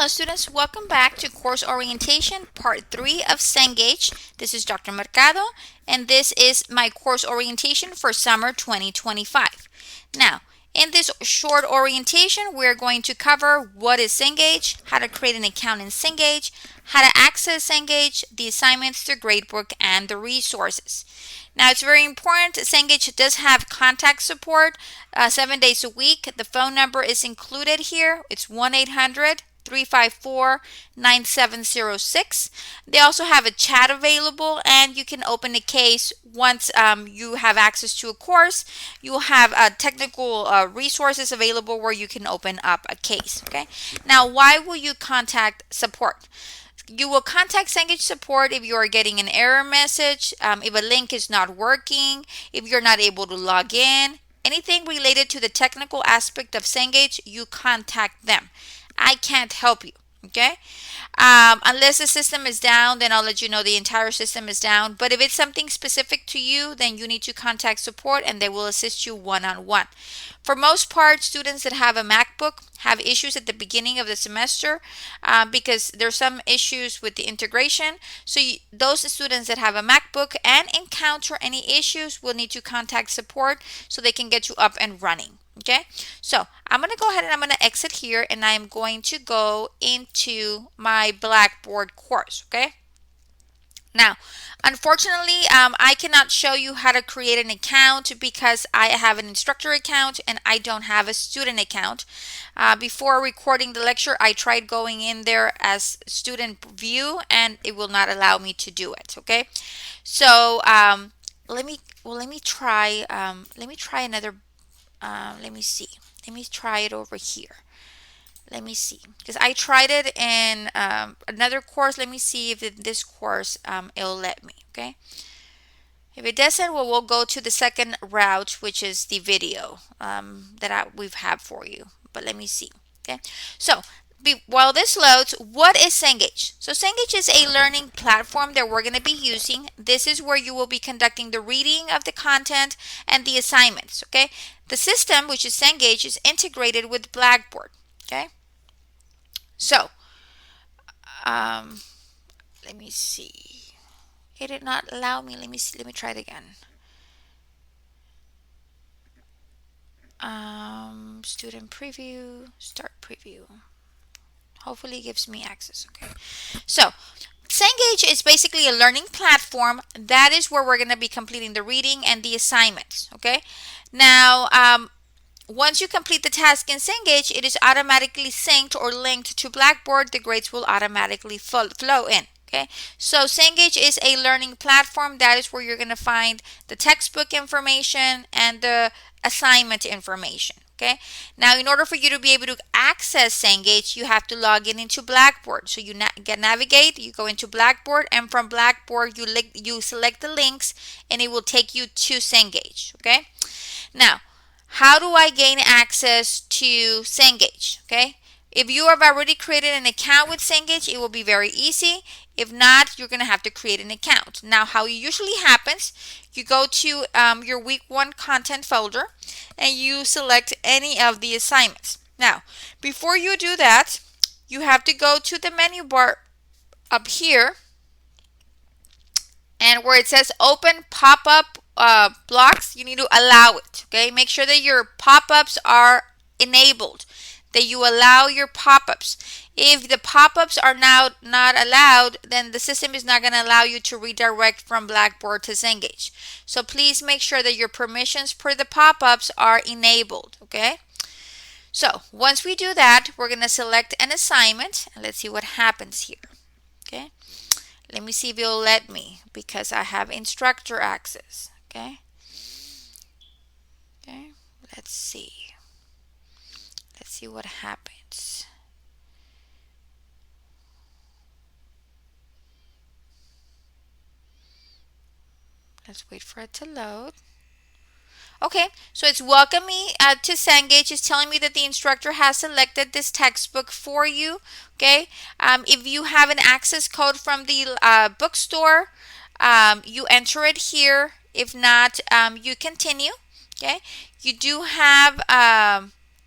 Hello students, welcome back to course orientation part 3 of Cengage. This is Dr. Mercado and this is my course orientation for summer 2025. Now, in this short orientation, we're going to cover what is Cengage, how to create an account in Cengage, how to access Cengage, the assignments, the gradebook, and the resources. Now, it's very important. Cengage does have contact support 7 days a week. The phone number is included here. It's 1-800-354-9706. They also have a chat available, and you can open a case once you have access to a course. You will have technical resources available where you can open up a case. Okay. Now, why will you contact support? You will contact Cengage support if you are getting an error message, if a link is not working, if you're not able to log in, anything related to the technical aspect of Cengage, you contact them. I can't help you. Okay, unless the system is down, then I'll let you know the entire system is down. But if it's something specific to you, then you need to contact support and they will assist you one-on-one. For most part, students that have a MacBook have issues at the beginning of the semester because there's some issues with the integration. So those students that have a MacBook and encounter any issues will need to contact support so they can get you up and running. Okay, so I'm going to go ahead and I'm going to exit here and I'm going to go into my Blackboard course. Okay, now unfortunately I cannot show you how to create an account because I have an instructor account and I don't have a student account. Before recording the lecture, I tried going in there as student view and it will not allow me to do it. Okay, so let me try another. Let me see. Let me try it over here. Let me see. Because I tried it in another course. Let me see if in this course it'll let me. Okay. If it doesn't, well, we'll go to the second route, which is the video that we've had for you. But let me see. Okay. So while this loads, what is Cengage? So Cengage is a learning platform that we're going to be using. This is where you will be conducting the reading of the content and the assignments. Okay. The system, which is Cengage, is integrated with Blackboard. Okay. So let me see. It did not allow me. Let me see. Let me try it again. Student preview, start preview. Hopefully it gives me access. Okay. So Cengage is basically a learning platform. That is where we're going to be completing the reading and the assignments. Okay. Now, once you complete the task in Cengage, it is automatically synced or linked to Blackboard. The grades will automatically flow in. Okay, so Cengage is a learning platform. That is where you're going to find the textbook information and the assignment information. Okay, now in order for you to be able to access Cengage, you have to log in into Blackboard. So you navigate, you go into Blackboard, and from Blackboard you select the links and it will take you to Cengage. Okay, now how do I gain access to Cengage? Okay, if you have already created an account with Cengage, it will be very easy. If not, you're going to have to create an account. Now, how it usually happens, you go to your week 1 content folder and you select any of the assignments. Now, before you do that, you have to go to the menu bar up here and where it says open pop-up blocks, you need to allow it. Okay, make sure that your pop-ups are enabled, that you allow your pop-ups. If the pop-ups are now not allowed, then the system is not going to allow you to redirect from Blackboard to Cengage. So please make sure that your permissions per the pop-ups are enabled. Okay, so once we do that, we're going to select an assignment and let's see what happens here. Okay, let me see if it'll let me because I have instructor access. Okay, let's see what happens. Let's wait for it to load. Okay, so it's welcoming me to Cengage. It's telling me that the instructor has selected this textbook for you. Okay, if you have an access code from the bookstore, you enter it here. If not, you continue. Okay, you do have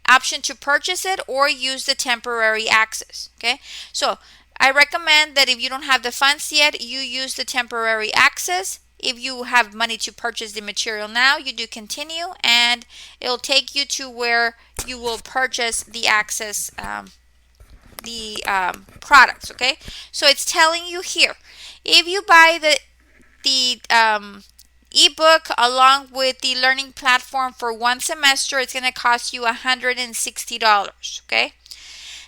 option to purchase it or use the temporary access. Okay, so I recommend that if you don't have the funds yet, you use the temporary access. If you have money to purchase the material now, you do continue, and it'll take you to where you will purchase the access, products. Okay, so it's telling you here, if you buy the ebook along with the learning platform for one semester, it's going to cost you $160. Okay,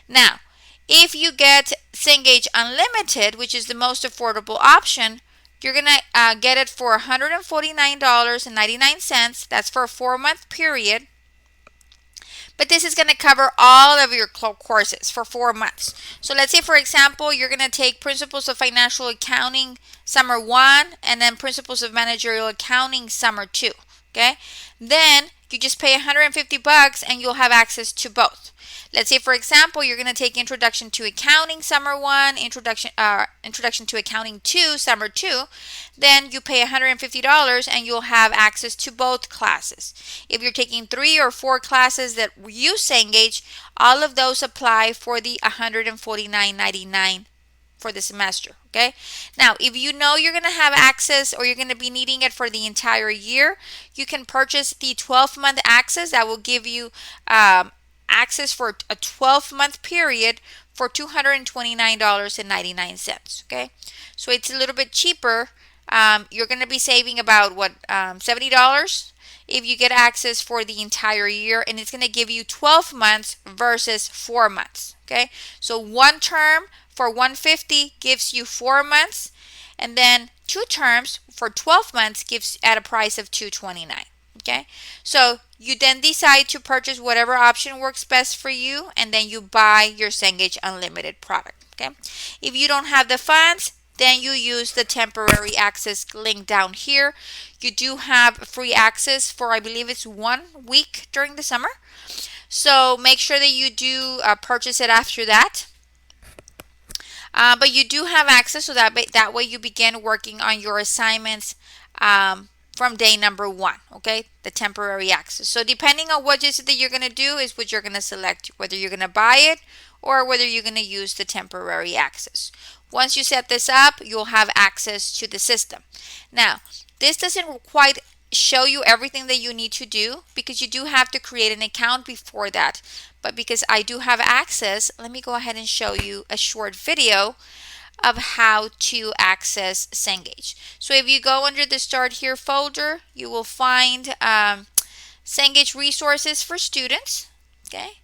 now if you get Cengage Unlimited, which is the most affordable option, you're going to get it for $149.99. That's for a 4-month period. But this is going to cover all of your courses for 4 months. So let's say, for example, you're going to take Principles of Financial Accounting Summer 1 and then Principles of Managerial Accounting Summer 2. Okay? Then you just pay $150 and you'll have access to both. Let's say, for example, you're going to take Introduction to Accounting Summer 1, Introduction to Accounting 2 Summer 2. Then you pay $150 and you'll have access to both classes. If you're taking 3 or 4 classes that use Cengage, all of those apply for the $149.99 for the semester. Okay, now if you know you're going to have access or you're going to be needing it for the entire year, you can purchase the 12-month access that will give you access for a 12-month period for $229.99. Okay, so it's a little bit cheaper. You're going to be saving about $70 if you get access for the entire year, and it's going to give you 12 months versus 4 months. Okay, so one term for $150 gives you 4 months, and then 2 terms for 12 months gives at a price of $229. Okay, so you then decide to purchase whatever option works best for you, and then you buy your Cengage Unlimited product. Okay, if you don't have the funds, then you use the temporary access link down here. You do have free access for, I believe it's 1 week during the summer. So make sure that you do purchase it after that. But you do have access, so that way you begin working on your assignments from day number 1, okay? The temporary access. So depending on what is it that you're going to do is what you're going to select, whether you're going to buy it or whether you're going to use the temporary access. Once you set this up, you'll have access to the system. Now, this doesn't quite show you everything that you need to do because you do have to create an account before that. But because I do have access, let me go ahead and show you a short video of how to access Cengage. So if you go under the Start Here folder, you will find Cengage Resources for Students. Okay.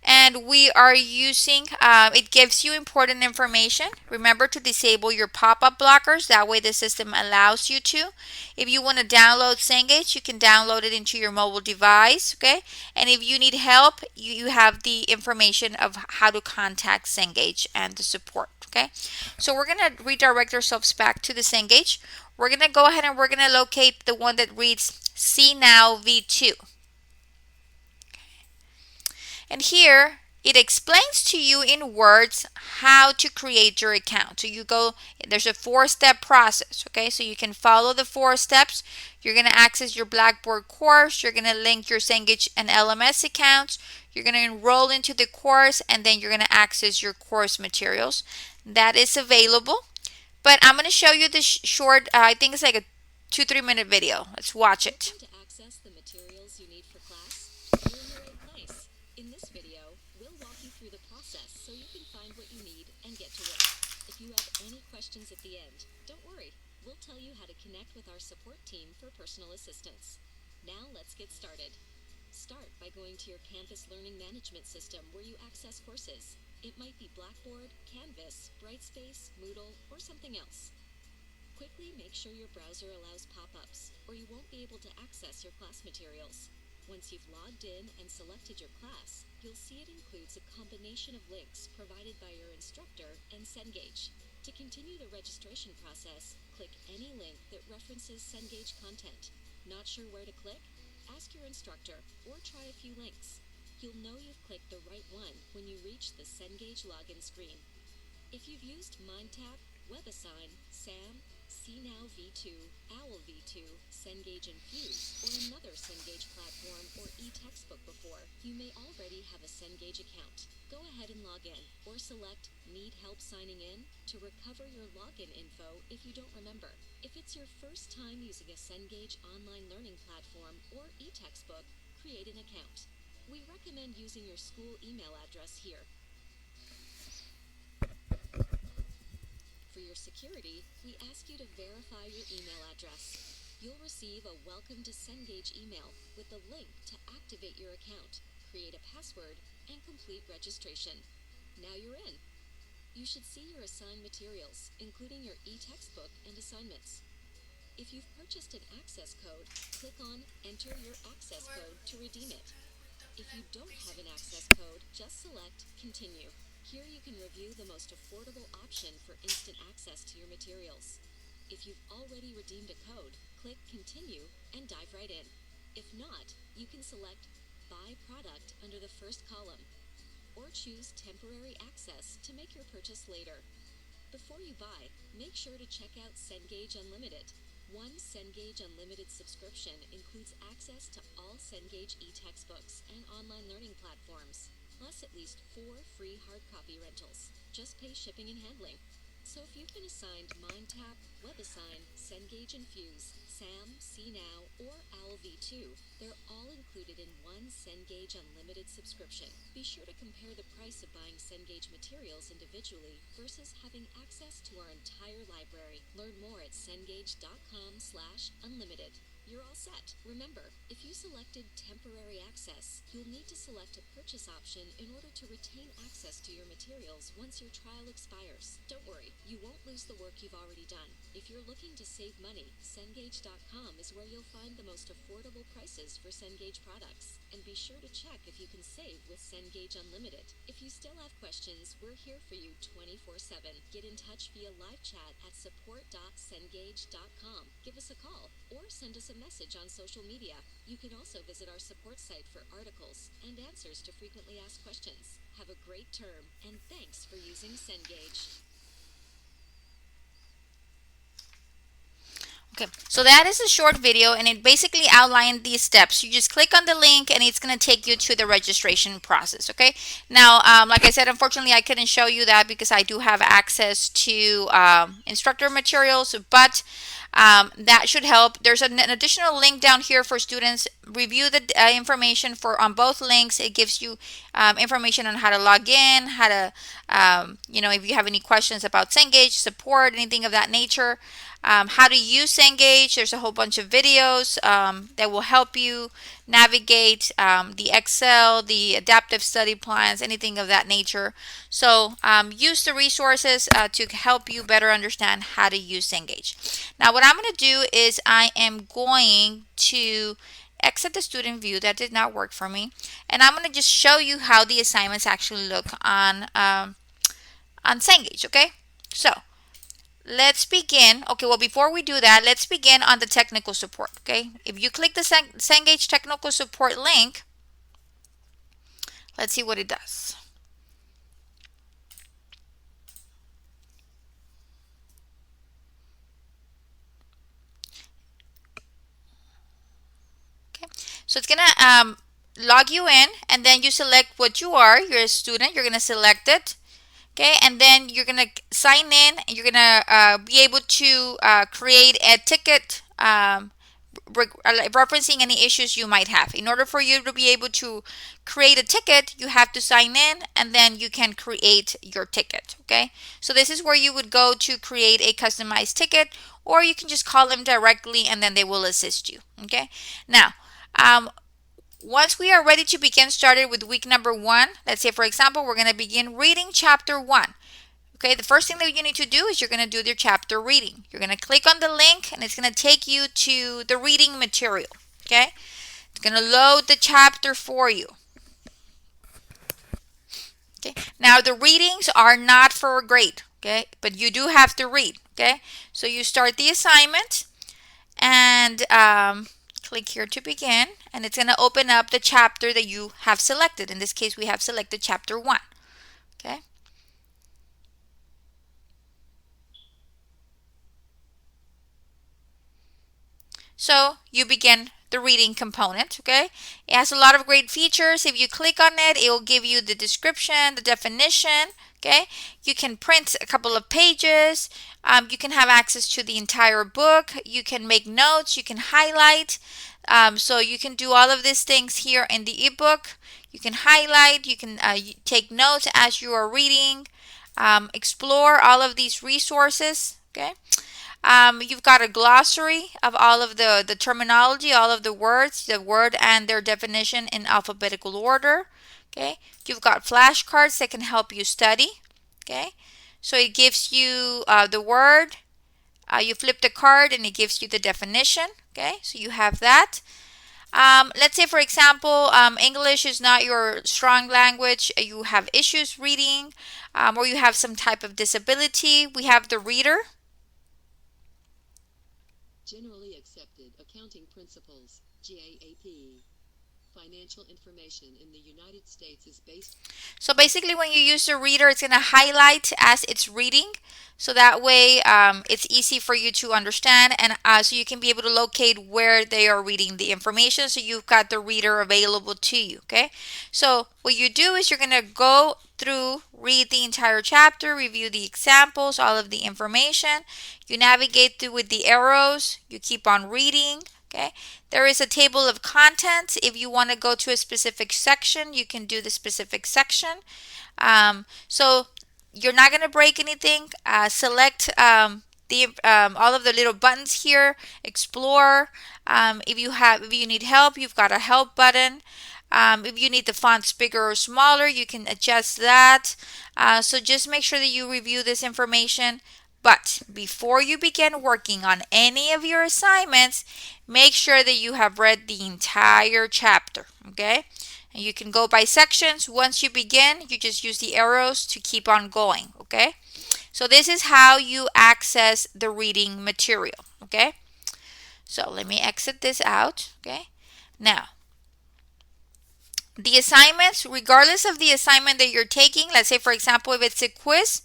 And we are using, it gives you important information. Remember to disable your pop-up blockers. That way the system allows you to. If you want to download Cengage, you can download it into your mobile device. Okay. And if you need help, you have the information of how to contact Cengage and the support. Okay. So we're going to redirect ourselves back to the Cengage. We're going to go ahead and we're going to locate the one that reads See Now V2. And here it explains to you in words how to create your account. So you go, there's a 4-step process. Okay, so you can follow the 4 steps. You're going to access your Blackboard course. You're going to link your Cengage and LMS accounts. You're going to enroll into the course, and then you're going to access your course materials. That is available. But I'm going to show you this short, I think it's like a 2-3 minute video. Let's watch it. To access the materials you need for class, you're in the right place. In this video, we'll walk you through the process so you can find what you need and get to work. If you have any questions at the end, don't worry. We'll tell you how to connect with our support team for personal assistance. Now let's get started. Start by going to your campus learning management system where you access courses. It might be Blackboard, Canvas, Brightspace, Moodle, or something else. Quickly make sure your browser allows pop-ups, or you won't be able to access your class materials. Once you've logged in and selected your class, you'll see it includes a combination of links provided by your instructor and Cengage. To continue the registration process, click any link that references Cengage content. Not sure where to click? Ask your instructor or try a few links. You'll know you've clicked the right one when you reach the Cengage login screen. If you've used MindTap, WebAssign, SAM, CNOW V2, OWL V2, Cengage and Fuse, or another Cengage platform or e-textbook before, you may already have a Cengage account. Go ahead and log in, or select Need Help Signing In to recover your login info if you don't remember. If it's your first time using a Cengage online learning platform or e-textbook, create an account. We recommend using your school email address here. For your security, we ask you to verify your email address. You'll receive a Welcome to Cengage email with a link to activate your account, create a password, and complete registration. Now you're in. You should see your assigned materials, including your e-textbook and assignments. If you've purchased an access code, click on Enter your access code to redeem it. If you don't have an access code, just select Continue. Here you can review the most affordable option for instant access to your materials. If you've already redeemed a code, click Continue and dive right in. If not, you can select Buy Product under the first column, or choose Temporary Access to make your purchase later. Before you buy, make sure to check out Cengage Unlimited. One Cengage Unlimited subscription includes access to all Cengage e-textbooks and online learning platforms, plus at least 4 free hard copy rentals. Just pay shipping and handling. So if you've been assigned MindTap, WebAssign, Cengage and Fuse, SAM, CNOW, or OWL V2, they're all included in one Cengage Unlimited subscription. Be sure to compare the price of buying Cengage materials individually versus having access to our entire library. Learn more at cengage.com/unlimited. You're all set. Remember, if you selected temporary access, you'll need to select a purchase option in order to retain access to your materials once your trial expires. Don't worry, you won't lose the work you've already done. If you're looking to save money, Cengage.com is where you'll find the most affordable prices for Cengage products. And be sure to check if you can save with Cengage Unlimited. If you still have questions, we're here for you 24/7. Get in touch via live chat at support.cengage.com. Give us a call or send us a message on social media. You can also visit our support site for articles and answers to frequently asked questions. Have a great term, and thanks for using Cengage. Okay, so that is a short video and it basically outlined these steps. You just click on the link and it's going to take you to the registration process. Okay, now like I said, unfortunately I couldn't show you that because I do have access to instructor materials, but that should help. There's an additional link down here for students. Review the information for on both links. It gives you information on how to log in, how to if you have any questions about Cengage, support, anything of that nature. How to use Cengage. There's a whole bunch of videos that will help you navigate the Excel, the adaptive study plans, anything of that nature. So use the resources to help you better understand how to use Cengage. Now what I'm going to do is I am going to exit the student view. That did not work for me. And I'm going to just show you how the assignments actually look on Cengage. Okay, so let's begin. Okay, well, before we do that, let's begin on the technical support. Okay, if you click the Cengage technical support link, let's see what it does. Okay, so it's gonna log you in, and then you select what you are. You're a student. You're gonna select it. Okay, and then you're going to sign in and you're going to be able to create a ticket referencing any issues you might have. In order for you to be able to create a ticket, you have to sign in and then you can create your ticket. Okay, so this is where you would go to create a customized ticket, or you can just call them directly and then they will assist you. Okay, now once we are ready to begin started with week number 1, let's say for example we're going to begin reading chapter 1. Okay, the first thing that you need to do is you're going to do your chapter reading. You're going to click on the link and it's going to take you to the reading material. Okay, it's going to load the chapter for you. Okay, now the readings are not for a grade. Okay, but you do have to read. Okay, so you start the assignment and click here to begin, and it's going to open up the chapter that you have selected. In this case, we have selected chapter 1. Okay. So you begin the reading component, okay? It has a lot of great features. If you click on it, it will give you the description, the definition, okay? You can print a couple of pages. You can have access to the entire book. You can make notes. You can highlight. So you can do all of these things here in the ebook. You can highlight. You can take notes as you are reading. Explore all of these resources, okay? You've got a glossary of all of the terminology, all of the words, the word and their definition in alphabetical order. Okay. You've got flashcards that can help you study. Okay. So it gives you the word. You flip the card and it gives you the definition. Okay. So you have that. Let's say, for example, English is not your strong language. You have issues reading, or you have some type of disability. We have the reader. Generally accepted accounting principles, GAAP. Financial information in the United States is based. So basically, when you use the reader, it's going to highlight as it's reading. So that way, it's easy for you to understand, and so you can be able to locate where they are reading the information. So you've got the reader available to you. Okay. So what you do is you're going to go through, read the entire chapter, review the examples, all of the information. You navigate through with the arrows. You keep on reading. Okay. There is a table of contents. If you want to go to a specific section, you can do the specific section. So you're not going to break anything. Select the all of the little buttons here. Explore. If you need help, you've got a help button. If you need the fonts bigger or smaller, you can adjust that. So just make sure that you review this information. But before you begin working on any of your assignments, make sure that you have read the entire chapter, okay? And you can go by sections. Once you begin, you just use the arrows to keep on going, okay? So this is how you access the reading material, okay? So let me exit this out, okay? Now, the assignments, regardless of the assignment that you're taking, let's say, for example, if it's a quiz,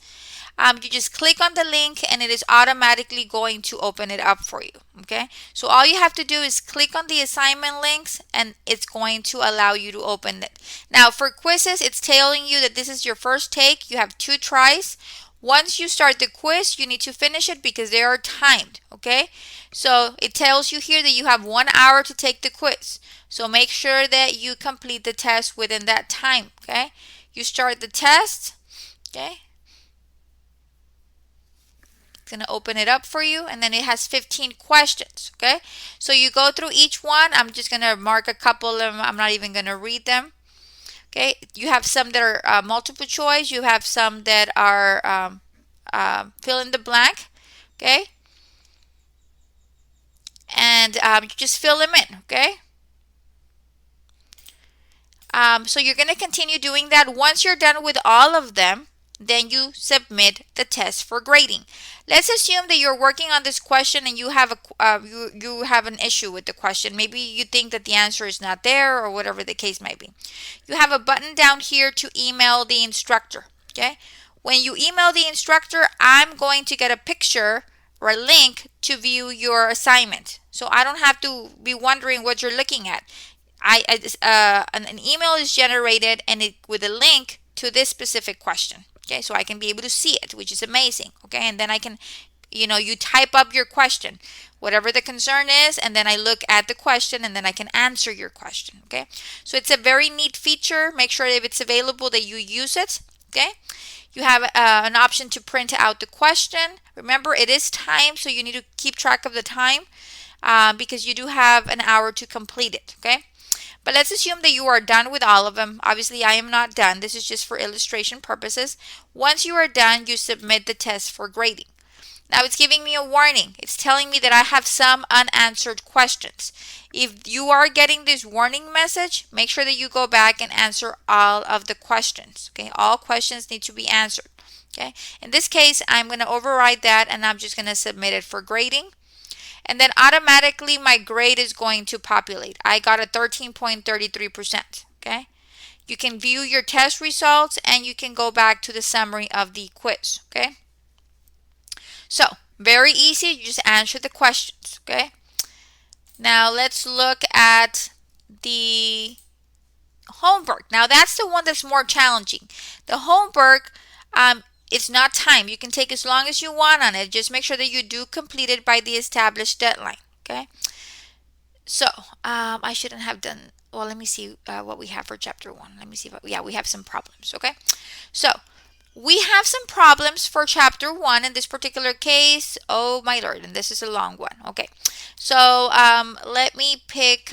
you just click on the link and it is automatically going to open it up for you. Okay, so all you have to do is click on the assignment links and it's going to allow you to open it. Now for quizzes, it's telling you that this is your first take. You have 2 tries. Once you start the quiz, you need to finish it because they are timed. Okay, so it tells you here that you have 1 hour to take the quiz. So make sure that you complete the test within that time. Okay, you start the test. Okay, it's going to open it up for you, and then it has 15 questions. Okay, so you go through each one. I'm just going to mark a couple of them. I'm not even going to read them. Okay, you have some that are multiple choice. You have some that are fill in the blank. Okay, and you just fill them in. Okay, so you're going to continue doing that. Once you're done with all of them, then you submit the test for grading. Let's assume that you're working on this question and you have you have an issue with the question. Maybe you think that the answer is not there or whatever the case might be. You have a button down here to email the instructor. Okay, when you email the instructor, I'm going to get a picture or a link to view your assignment, so I don't have to be wondering what you're looking at. An email is generated and it with a link to this specific question. Okay, so I can be able to see it, which is amazing. Okay, and then I can, you type up your question, whatever the concern is, and then I look at the question and then I can answer your question. Okay, so it's a very neat feature. Make sure if it's available that you use it. Okay, you have an option to print out the question. Remember, it is timed, so you need to keep track of the time because you do have an hour to complete it. Okay. But let's assume that you are done with all of them. Obviously, I am not done. This is just for illustration purposes. Once you are done, you submit the test for grading. Now it's giving me a warning. It's telling me that I have some unanswered questions. If you are getting this warning message, make sure that you go back and answer all of the questions. Okay, all questions need to be answered. Okay, in this case, I'm going to override that and I'm just going to submit it for grading. And then automatically my grade is going to populate. I got a 13.33%. Okay. You can view your test results and you can go back to the summary of the quiz. Okay. So very easy. You just answer the questions. Okay. Now let's look at the homework. Now that's the one that's more challenging. The homework, it's not time. You can take as long as you want on it. Just make sure that you do complete it by the established deadline. Okay. So I shouldn't have done. Well, let me see what we have for chapter one. Let me see if yeah, we have some problems. Okay. So we have some problems for chapter one in this particular case. Oh my lord, and this is a long one. Okay, so let me pick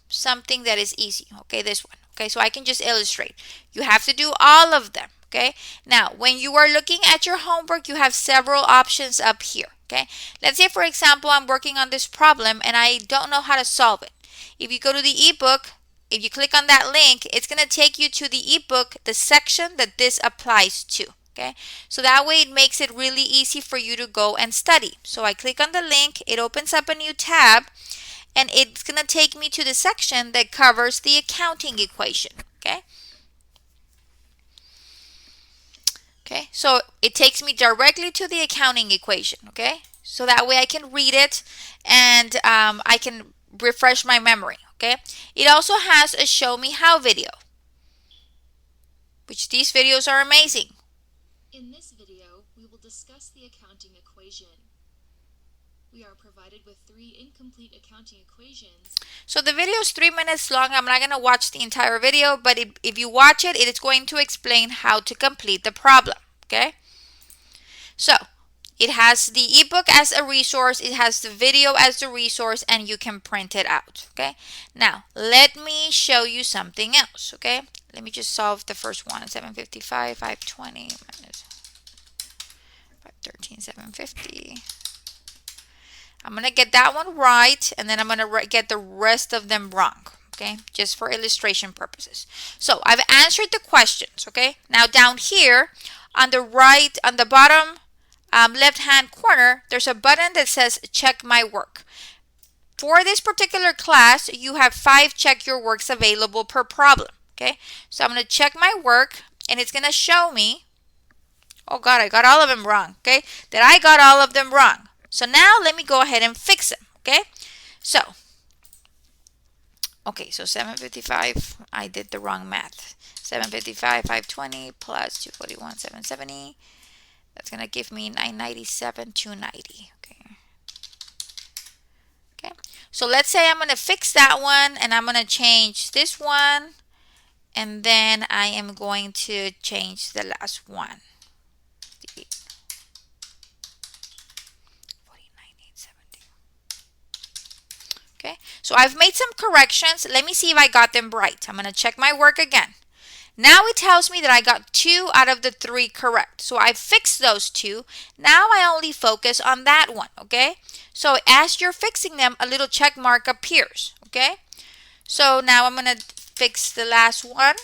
something that is easy. Okay, this one. Okay, so I can just illustrate. You have to do all of them. Okay, now when you are looking at your homework, you have several options up here. Okay, let's say for example, I'm working on this problem and I don't know how to solve it. If you go to the ebook, if you click on that link, it's going to take you to the ebook, the section that this applies to. Okay, so that way it makes it really easy for you to go and study. So I click on the link, it opens up a new tab, and it's going to take me to the section that covers the accounting equation. Okay, okay, so it takes me directly to the accounting equation. Okay, so that way I can read it and I can refresh my memory. Okay, it also has a show me how video, which these videos are amazing. In this video, we will discuss the accounting equation. We are provided with 3 incomplete accounting equations. So the video is 3 minutes long. I'm not going to watch the entire video, but if you watch it, it is going to explain how to complete the problem. Okay? So it has the ebook as a resource, it has the video as the resource, and you can print it out. Okay? Now, let me show you something else. Okay? Let me just solve the first one. 755, 520 minus 513, 750. I'm going to get that one right, and then I'm going to get the rest of them wrong, okay, just for illustration purposes. So I've answered the questions, okay. Now down here on the right, on the bottom left-hand corner, there's a button that says check my work. For this particular class, you have 5 check your works available per problem, okay. So I'm going to check my work, and it's going to show me, oh God, I got all of them wrong, okay, that I got all of them wrong. So now let me go ahead and fix them, okay? So 755, I did the wrong math. 755, 520 plus 241, 770. That's going to give me 997, 290, okay? Okay, so let's say I'm going to fix that one, and I'm going to change this one, and then I am going to change the last one. Okay, so I've made some corrections. Let me see if I got them right. I'm going to check my work again. Now it tells me that I got 2 out of the 3 correct. So I fixed those 2. Now I only focus on that one, okay? So as you're fixing them, a little check mark appears, okay? So now I'm going to fix the last one.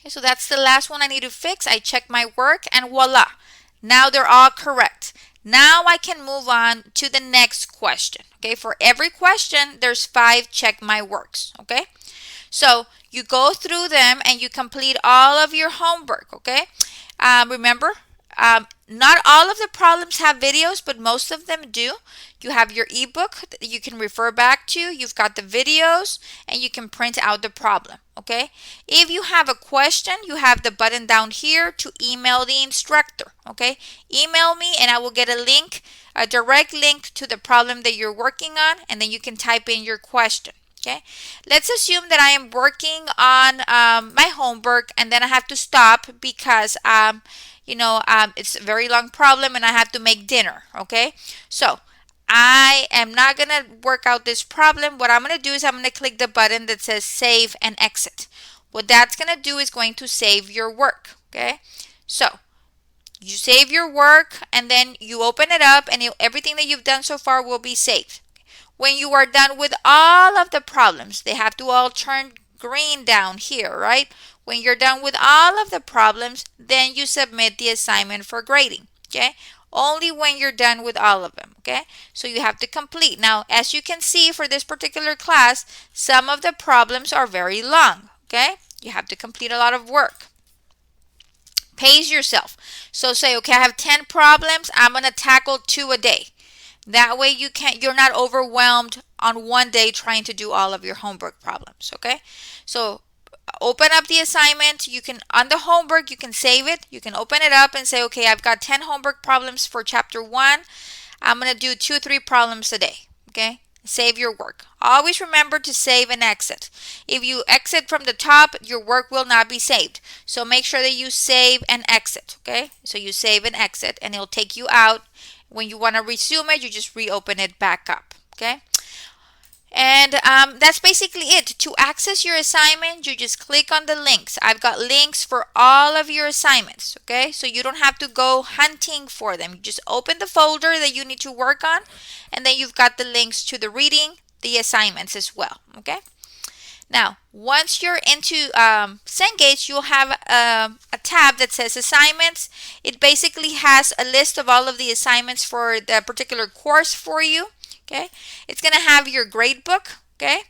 Okay, so that's the last one I need to fix. I check my work and voila. Now they're all correct. Now I can move on to the next question. Okay, for every question, there's 5 check my works. Okay, so you go through them and you complete all of your homework. Okay, remember, not all of the problems have videos, but most of them do. You have your ebook that you can refer back to. You've got the videos, and you can print out the problem. Okay, if you have a question, you have the button down here to email the instructor. Okay, email me and I will get a link, a direct link to the problem that you're working on, and then you can type in your question. Okay, let's assume that I am working on my homework, and then I have to stop because it's a very long problem and I have to make dinner. Okay, so I am not going to work out this problem. What I'm going to do is I'm going to click the button that says save and exit. What that's going to do is going to save your work. Okay, so you save your work and then you open it up, and everything that you've done so far will be saved. When you are done with all of the problems, they have to all turn green down here, right? When you're done with all of the problems, then you submit the assignment for grading, okay? Only when you're done with all of them, okay? So you have to complete. Now, as you can see for this particular class, some of the problems are very long, okay? You have to complete a lot of work. Pace yourself. So say, okay, I have 10 problems. I'm going to tackle 2 a day. That way you're not overwhelmed on one day trying to do all of your homework problems, okay? So open up the assignment. You can, on the homework, you can save it. You can open it up and say, okay, I've got 10 homework problems for chapter 1. I'm going to do 2 or 3 problems a day, okay? Save your work. Always remember to save and exit. If you exit from the top, your work will not be saved. So make sure that you save and exit, okay? So you save and exit, and it'll take you out. When you want to resume it, you just reopen it back up, okay? And that's basically it. To access your assignment, you just click on the links. I've got links for all of your assignments, okay? So you don't have to go hunting for them. You just open the folder that you need to work on, and then you've got the links to the reading, the assignments as well, okay? Now, once you're into Cengage, you'll have a tab that says assignments. It basically has a list of all of the assignments for the particular course for you. Okay, it's going to have your grade book. Okay,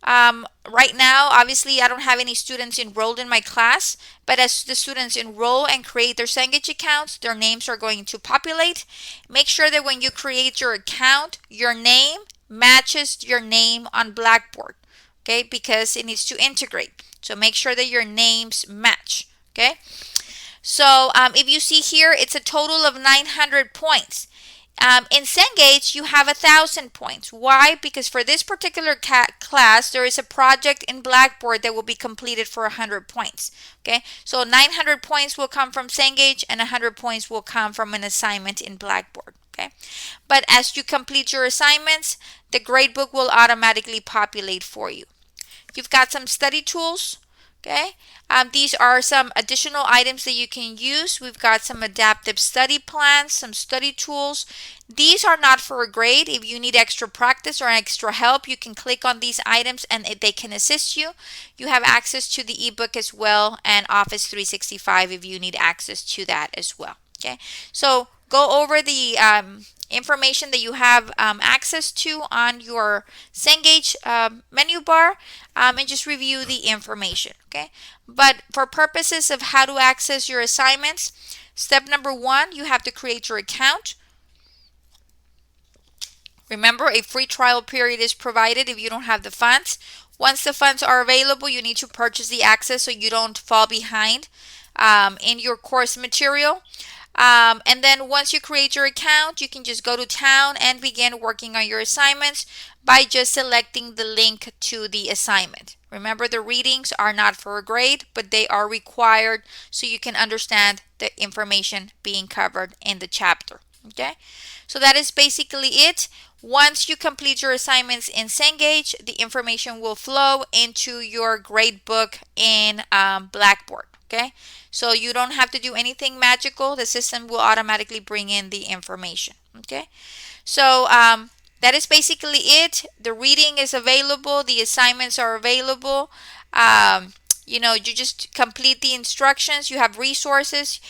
right now, obviously, I don't have any students enrolled in my class, but as the students enroll and create their Cengage accounts, their names are going to populate. Make sure that when you create your account, your name matches your name on Blackboard. Okay, because it needs to integrate. So make sure that your names match. Okay, so if you see here, it's a total of 900 points. In Cengage, you have 1,000 points. Why? Because for this particular class, there is a project in Blackboard that will be completed for 100 points. Okay, so 900 points will come from Cengage, and 100 points will come from an assignment in Blackboard. Okay, but as you complete your assignments, the gradebook will automatically populate for you. You've got some study tools. Okay, these are some additional items that you can use. We've got some adaptive study plans, some study tools. These are not for a grade. If you need extra practice or extra help, you can click on these items and they can assist you. You have access to the ebook as well, and Office 365 if you need access to that as well. Okay, so go over the information that you have access to on your Cengage menu bar, and just review the information. Okay, but for purposes of how to access your assignments, step number 1, you have to create your account. Remember, a free trial period is provided if you don't have the funds. Once the funds are available, you need to purchase the access so you don't fall behind in your course material. And then once you create your account, you can just go to town and begin working on your assignments by just selecting the link to the assignment. Remember, the readings are not for a grade, but they are required so you can understand the information being covered in the chapter. Okay, so that is basically it. Once you complete your assignments in Cengage, the information will flow into your grade book in Blackboard. Okay, so you don't have to do anything magical. The system will automatically bring in the information. Okay, so that is basically it. The reading is available. The assignments are available. You just complete the instructions. You have resources.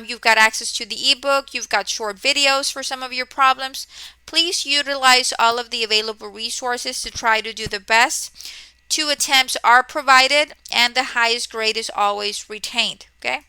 You've got access to the ebook. You've got short videos for some of your problems. Please utilize all of the available resources to try to do the best. 2 attempts are provided, and the highest grade is always retained. Okay.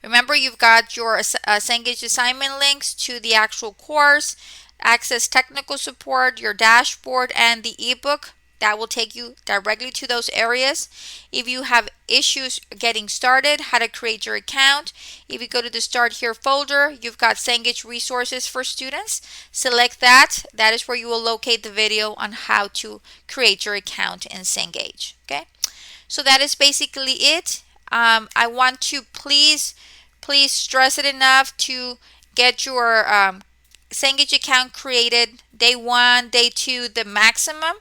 Remember, you've got your Cengage assignment links to the actual course, access technical support, your dashboard, and the ebook. That will take you directly to those areas. If you have issues getting started, how to create your account, if you go to the Start Here folder, you've got Cengage resources for students. Select that. That is where you will locate the video on how to create your account in Cengage. Okay, so that is basically it. I want to please stress it enough to get your Cengage account created day 1, day 2, the maximum.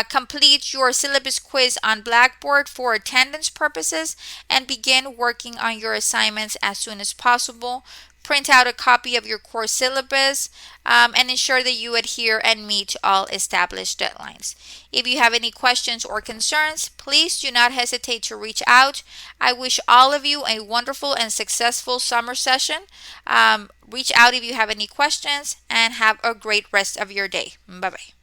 Complete your syllabus quiz on Blackboard for attendance purposes, and begin working on your assignments as soon as possible. Print out a copy of your course syllabus, and ensure that you adhere and meet all established deadlines. If you have any questions or concerns, please do not hesitate to reach out. I wish all of you a wonderful and successful summer session. Reach out if you have any questions, and have a great rest of your day. Bye-bye.